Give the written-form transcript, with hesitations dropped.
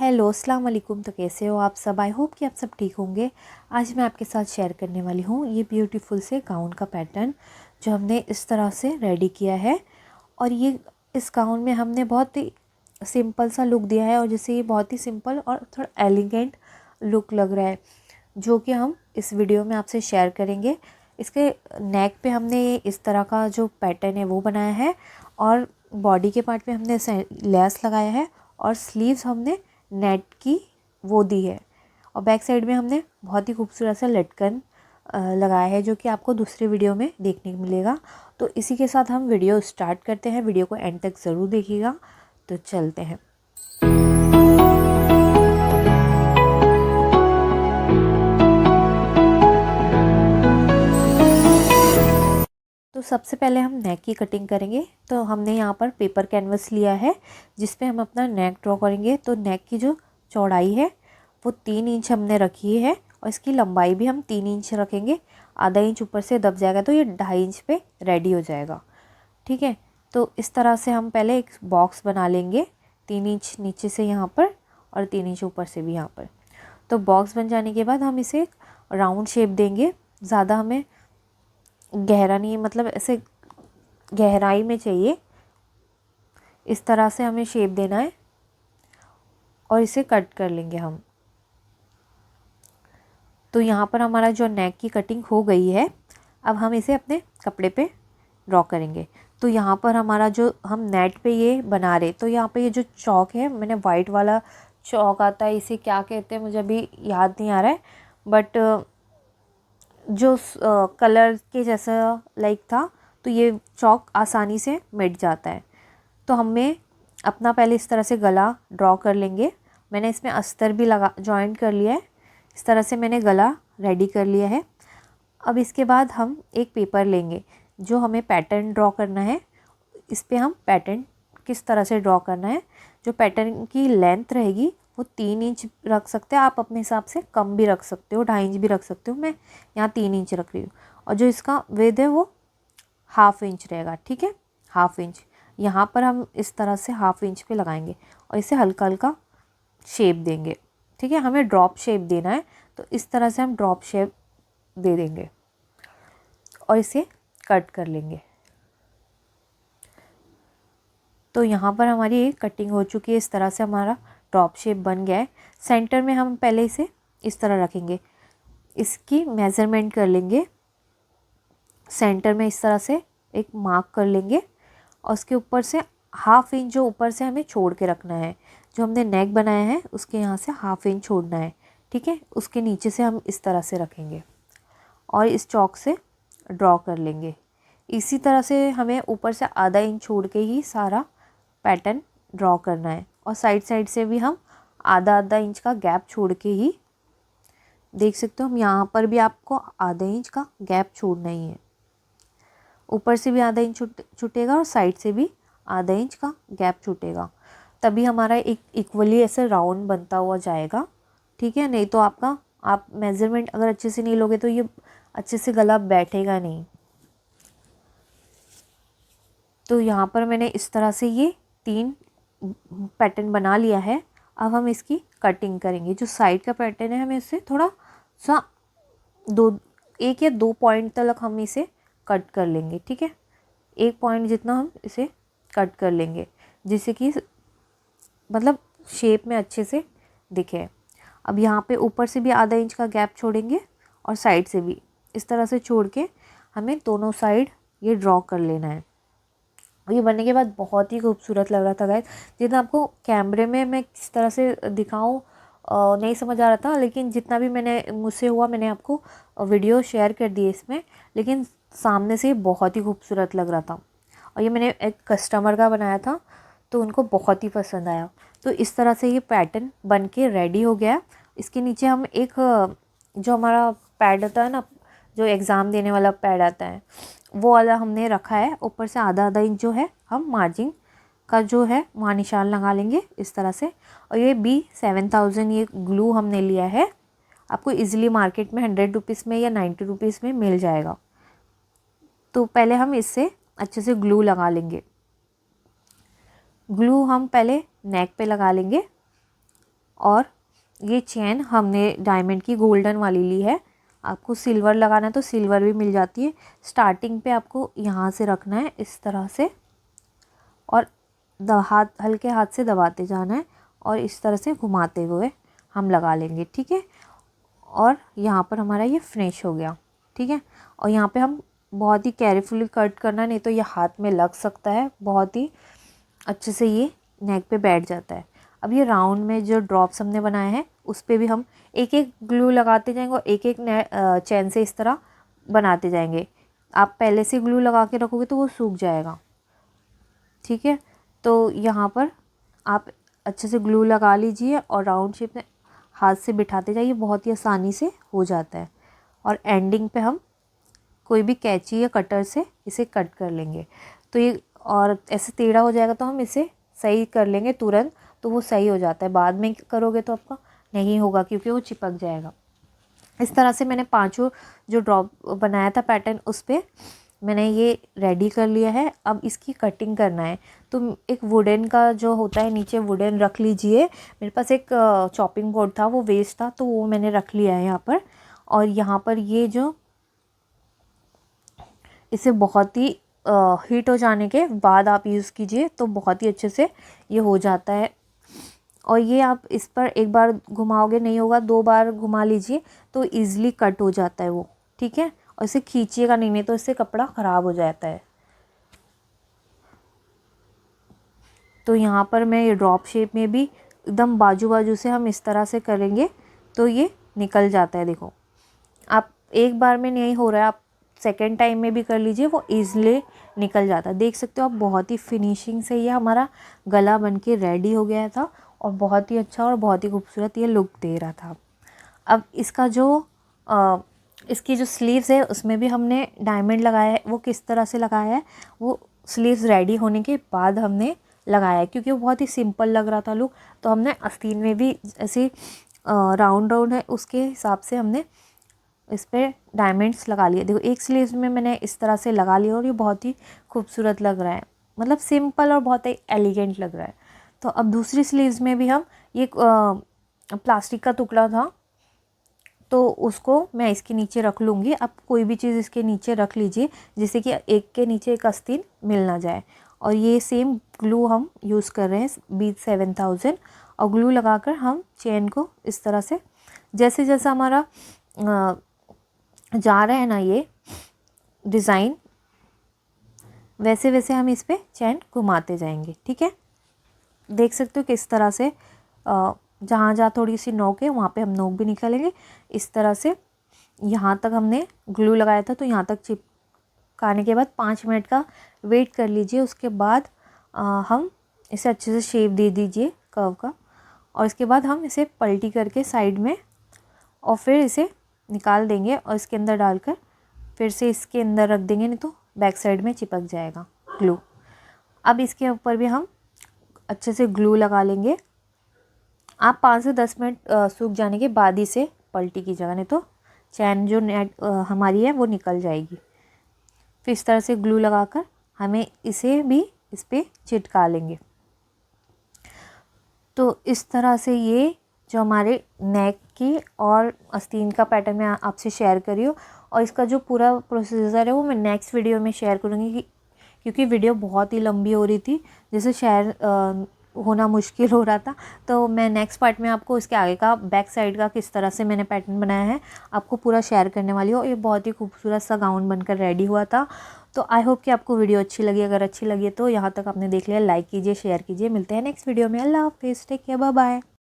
Hello अस्सलाम वालेकुम। तो कैसे हो आप सब? आई होप कि आप सब ठीक होंगे। आज मैं आपके साथ शेयर करने वाली हूँ ये ब्यूटीफुल से गाउन का पैटर्न जो हमने इस तरह से रेडी किया है। और ये इस गाउन में हमने बहुत ही सिंपल सा लुक दिया है और जैसे ये बहुत ही सिंपल और थोड़ा एलिगेंट लुक लग रहा है जो कि हम इस वीडियो में आपसे शेयर करेंगे। इसके नेक पे हमने इस तरह का जो पैटर्न है वो बनाया है और बॉडी के पार्ट पे हमने लेस लगाया है और स्लीव्स हमने नेट की वो दी है और बैक साइड में हमने बहुत ही खूबसूरत सा लटकन लगाया है जो कि आपको दूसरे वीडियो में देखने को मिलेगा। तो इसी के साथ हम वीडियो स्टार्ट करते हैं। वीडियो को एंड तक ज़रूर देखिएगा। तो चलते हैं। तो सबसे पहले हम नेक की कटिंग करेंगे। तो हमने यहाँ पर पेपर कैनवस लिया है जिस पे हम अपना नेक ड्रॉ करेंगे। तो नेक की जो चौड़ाई है वो 3 इंच हमने रखी है और इसकी लंबाई भी हम 3 इंच रखेंगे। आधा इंच ऊपर से दब जाएगा तो ये 2.5 इंच पे रेडी हो जाएगा। ठीक है। तो इस तरह से हम पहले एक बॉक्स बना लेंगे 3 इंच नीचे से यहाँ पर और 3 इंच ऊपर से भी यहाँ पर। तो बॉक्स बन जाने के बाद हम इसे राउंड शेप देंगे। ज़्यादा हमें गहरा नहीं, मतलब ऐसे गहराई में चाहिए। इस तरह से हमें शेप देना है और इसे कट कर लेंगे हम। तो यहाँ पर हमारा जो नेक की कटिंग हो गई है, अब हम इसे अपने कपड़े पे ड्रॉ करेंगे। तो यहाँ पर हमारा जो हम नेट पे ये बना रहे, तो यहाँ पे ये जो चौक है, मैंने वाइट वाला चौक आता है, इसे क्या कहते हैं मुझे अभी याद नहीं आ रहा है, बट जो कलर के जैसा लाइक था, तो ये चौक आसानी से मिट जाता है। तो हमें अपना पहले इस तरह से गला ड्रॉ कर लेंगे। मैंने इसमें अस्तर भी लगा जॉइंट कर लिया है। इस तरह से मैंने गला रेडी कर लिया है। अब इसके बाद हम एक पेपर लेंगे जो हमें पैटर्न ड्रॉ करना है। इस पे हम पैटर्न किस तरह से ड्रॉ करना है, जो पैटर्न की लेंथ रहेगी वो 3 इंच रख सकते हैं आप अपने हिसाब से, कम भी रख सकते हो, 2.5 इंच भी रख सकते हो। मैं यहाँ 3 इंच रख रही हूँ और जो इसका विड्थ है वो 1/2 इंच रहेगा। ठीक है, 1/2 इंच यहाँ पर हम इस तरह से 1/2 इंच पे लगाएंगे और इसे हल्का हल्का शेप देंगे। ठीक है, हमें ड्रॉप शेप देना है तो इस तरह से हम ड्रॉप शेप दे देंगे और इसे कट कर लेंगे। तो यहाँ पर हमारी कटिंग हो चुकी है। इस तरह से हमारा ड्रॉप शेप बन गया है। सेंटर में हम पहले इसे इस तरह रखेंगे, इसकी मेज़रमेंट कर लेंगे। सेंटर में इस तरह से एक मार्क कर लेंगे और उसके ऊपर से 1/2 इंच जो ऊपर से हमें छोड़ के रखना है। जो हमने नेक बनाया है उसके यहाँ से 1/2 इंच छोड़ना है। ठीक है, उसके नीचे से हम इस तरह से रखेंगे और इस चौक से ड्रॉ कर लेंगे। इसी तरह से हमें ऊपर से आधा इंच छोड़ के ही सारा पैटर्न ड्रॉ करना है और साइड साइड से भी हम आधा आधा इंच का गैप छोड़ के ही, देख सकते हो हम यहाँ पर भी आपको आधा इंच का गैप छोड़ना ही है। ऊपर से भी आधा इंच छूटेगा और साइड से भी आधा इंच का गैप छूटेगा, तभी हमारा एक इक्वली ऐसे राउंड बनता हुआ जाएगा। ठीक है, नहीं तो आप मेज़रमेंट अगर अच्छे से नहीं लोगे तो ये अच्छे से गला बैठेगा नहीं। तो यहाँ पर मैंने इस तरह से ये 3 पैटर्न बना लिया है। अब हम इसकी कटिंग करेंगे। जो साइड का पैटर्न है हमें इससे थोड़ा सा 1 या 2 पॉइंट तक हम इसे कट कर लेंगे। ठीक है, 1 पॉइंट जितना हम इसे कट कर लेंगे जिससे कि मतलब शेप में अच्छे से दिखे। अब यहाँ पे ऊपर से भी आधा इंच का गैप छोड़ेंगे और साइड से भी इस तरह से छोड़ के हमें दोनों साइड ये ड्रॉ कर लेना है। ये बनने के बाद बहुत ही खूबसूरत लग रहा था गाइस। जितना आपको कैमरे में मैं किस तरह से दिखाऊं नहीं समझ आ रहा था, लेकिन जितना भी मैंने मुझसे हुआ मैंने आपको वीडियो शेयर कर दी इसमें, लेकिन सामने से बहुत ही खूबसूरत लग रहा था। और ये मैंने एक कस्टमर का बनाया था तो उनको बहुत ही पसंद आया। तो इस तरह से ये पैटर्न बन के रेडी हो गया। इसके नीचे हम एक जो हमारा पैड होता है ना, जो एग्ज़ाम देने वाला पैड आता है, वो वाला हमने रखा है। ऊपर से आधा आधा इंच जो है हम मार्जिन का जो है वहाँ निशान लगा लेंगे इस तरह से। और ये B7000 ये ग्लू हमने लिया है। आपको इजीली मार्केट में 100 रुपीज़ में या 90 रुपीज़ में मिल जाएगा। तो पहले हम इससे अच्छे से ग्लू लगा लेंगे। ग्लू हम पहले नेक पे लगा लेंगे और ये चेन हमने डायमंड की गोल्डन वाली ली है। आपको सिल्वर लगाना है तो सिल्वर भी मिल जाती है। स्टार्टिंग पे आपको यहाँ से रखना है इस तरह से, और हल्के हाथ से दबाते जाना है और इस तरह से घुमाते हुए हम लगा लेंगे, ठीक है। और यहाँ पर हमारा ये फिनिश हो गया, ठीक है। और यहाँ पे हम बहुत ही केयरफुली कट करना, नहीं तो ये हाथ में लग सकता है। बहुत ही अच्छे से ये नेक पे बैठ जाता है। अब ये राउंड में जो ड्रॉप्स हमने बनाए हैं उस पर भी हम एक एक ग्लू लगाते जाएंगे और एक एक चैन से इस तरह बनाते जाएंगे। आप पहले से ग्लू लगा के रखोगे तो वो सूख जाएगा, ठीक है। तो यहाँ पर आप अच्छे से ग्लू लगा लीजिए और राउंड शेप में हाथ से बिठाते जाइए, बहुत ही आसानी से हो जाता है। और एंडिंग पे हम कोई भी कैंची या कटर से इसे कट कर लेंगे तो ये, और ऐसे टेढ़ा हो जाएगा तो हम इसे सही कर लेंगे तुरंत, तो वो सही हो जाता है। बाद में करोगे तो आपका नहीं होगा क्योंकि वो चिपक जाएगा। इस तरह से मैंने पांचों जो ड्रॉप बनाया था पैटर्न उस पर मैंने ये रेडी कर लिया है। अब इसकी कटिंग करना है तो एक वुडन का जो होता है नीचे वुडन रख लीजिए। मेरे पास एक चॉपिंग बोर्ड था, वो वेस्ट था तो वो मैंने रख लिया है यहाँ पर। और यहाँ पर ये जो इसे बहुत ही हीट हो जाने के बाद आप यूज़ कीजिए तो बहुत ही अच्छे से ये हो जाता है। और ये आप इस पर एक बार घुमाओगे नहीं होगा, 2 बार घुमा लीजिए तो इजीली कट हो जाता है वो, ठीक है। और इसे खींचिएगा नहीं तो इससे कपड़ा ख़राब हो जाता है। तो यहाँ पर मैं ये ड्रॉप शेप में भी एकदम बाजू बाजू से हम इस तरह से करेंगे तो ये निकल जाता है। देखो आप एक बार में नहीं हो रहा है, आप सेकेंड टाइम में भी कर लीजिए, वो ईज़िली निकल जाता है। देख सकते हो आप बहुत ही फिनिशिंग से ये हमारा गला बन के रेडी हो गया था और बहुत ही अच्छा और बहुत ही खूबसूरत ये लुक दे रहा था। अब इसका जो इसकी जो स्लीव्स है उसमें भी हमने डायमंड लगाया है। वो किस तरह से लगाया है, वो स्लीव्स रेडी होने के बाद हमने लगाया है क्योंकि वो बहुत ही सिंपल लग रहा था लुक। तो हमने आस्तीन में भी ऐसे राउंड राउंड है उसके हिसाब से हमने इस पर डायमंड्स लगा लिए। देखो एक स्लीव्स में मैंने इस तरह से लगा लिया और ये बहुत ही खूबसूरत लग रहा है, मतलब सिंपल और बहुत ही एलिगेंट लग रहा है। तो अब दूसरी स्लीव्स में भी हम ये प्लास्टिक का टुकड़ा था तो उसको मैं इसके नीचे रख लूँगी। आप कोई भी चीज़ इसके नीचे रख लीजिए जिससे कि एक के नीचे एक आस्तीन मिल ना जाए। और ये सेम ग्लू हम यूज़ कर रहे हैं B7000 और ग्लू लगाकर हम चेन को इस तरह से जैसे जैसा हमारा जा रहा है ना ये डिज़ाइन, वैसे वैसे हम इस पे चेन घुमाते जाएंगे, ठीक है। देख सकते हो किस तरह से जहाँ जहाँ थोड़ी सी नोक है वहाँ पे हम नोक भी निकालेंगे। इस तरह से यहाँ तक हमने ग्लू लगाया था तो यहाँ तक चिपकाने के बाद 5 मिनट का वेट कर लीजिए। उसके बाद हम इसे अच्छे से शेप दे दीजिए कर्व का, और इसके बाद हम इसे पलटी करके साइड में और फिर इसे निकाल देंगे और इसके अंदर डालकर फिर से इसके अंदर रख देंगे, नहीं तो बैक साइड में चिपक जाएगा ग्लू। अब इसके ऊपर भी हम अच्छे से ग्लू लगा लेंगे। आप 5 से 10 मिनट सूख जाने के बाद ही से पलटी की जगह, नहीं तो चैन जो नेट हमारी है वो निकल जाएगी। फिर इस तरह से ग्लू लगाकर हमें इसे भी इस पर चिपका लेंगे। तो इस तरह से ये जो हमारे नेक की और आस्तीन का पैटर्न मैं आपसे शेयर करी हूँ, और इसका जो पूरा प्रोसीजर है वो मैं नेक्स्ट वीडियो में शेयर करूँगी क्योंकि वीडियो बहुत ही लंबी हो रही थी, जैसे शेयर होना मुश्किल हो रहा था। तो मैं नेक्स्ट पार्ट में आपको इसके आगे का बैक साइड का किस तरह से मैंने पैटर्न बनाया है आपको पूरा शेयर करने वाली हूँ। ये बहुत ही खूबसूरत सा गाउन बनकर रेडी हुआ था। तो आई होप कि आपको वीडियो अच्छी लगी। अगर अच्छी लगी तो यहाँ तक आपने देख लिया, लाइक कीजिए, शेयर कीजिए। मिलते हैं नेक्स्ट वीडियो में। अल्लाह हाफिज़, टेक केयर, बाय बाय।